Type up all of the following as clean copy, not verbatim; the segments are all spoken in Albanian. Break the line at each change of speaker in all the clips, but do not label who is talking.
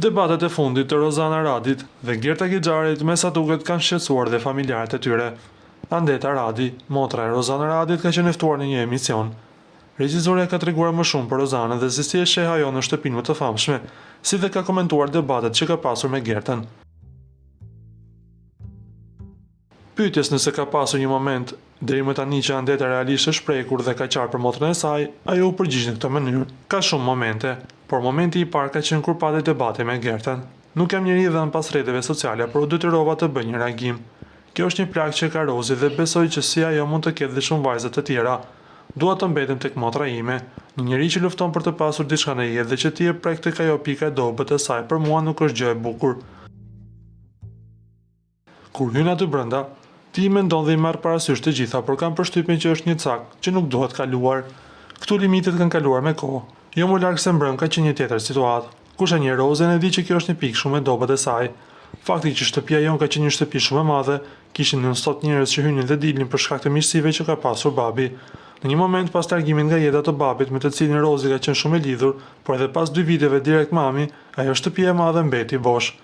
Debatet e fundit të Rozana Radit dhe Gerta Gixharit me sa duket kanë shqetësuar dhe familjarët e tyre. Andeta Radi, motra e Rozana Radit, ka qenë e ftuar në një emision. Regjisorja ka treguar më shumë për Rozanën dhe se si e sheh ajo në shtëpinë më të famshme, si dhe ka komentuar debatet që ka pasur me Gertën. Pyetjes nëse ka pasur një moment deri më tani që Andeta realisht është prekur dhe ka qartë për motrën e saj, ajo u përgjigj në këtë mënyrë. Ka shumë momente, por momenti i parë ka qenë kur pati debate me Gertën. Nuk jam njeri dhënë pas rrjeteve sociale, por u detyrova të bëj një reagim. Kjo është një plagë që ka Rozi dhe besoj që si ajo mund të ketë dhe shumë vajza të tjera. Dua të mbetem tek motra ime, një njeri që lufton për të pasur diçka në jetë dhe që ti e prek tek ajo pika e dobët e saj, për mua nuk është gjë e bukur. Kur hyn aty brenda, ti mendon dhe i marr parasysh të gjitha, por kam përshtypjen që është një cak që nuk duhet kaluar. Këtu limitet kanë kaluar me kohë. Jo më larg se mbrëm ka qenë një tjetër situatë. Kush e njeh Rozën e di që kjo është një pikë shumë e dobët e saj. Fakti që shtëpia jon ka qenë një shtëpi shumë e madhe, kishin non stop njerëz që hynin dhe dilnin për shkak të mirësive që ka pasur babi. Në një moment pas largimit nga jeta të babit me të cilin Rozi ka qenë shumë e lidhur, por edhe pas 2 viteve direkt mami, ajo shtëpia e madhe mbeti bosh.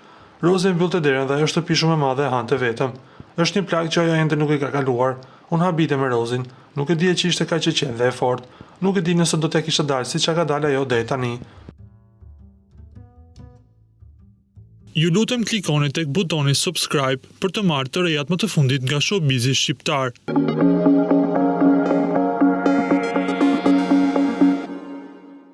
Rozi mbyllte derën dhe ajo shtëpi shumë e madhe e hante vetëm. Është një plagë që ajo ende nuk e ka kaluar. Unë habite me Rozin, nuk e dije që ishte kaq e qetë dhe e fortë. Nuk e di nëse do t'ja kishte dalë siç ka dalë ajo deri tani. Ju lutem klikoni tek butoni subscribe për të marrë të rejat më të fundit nga Showbizi shqiptar.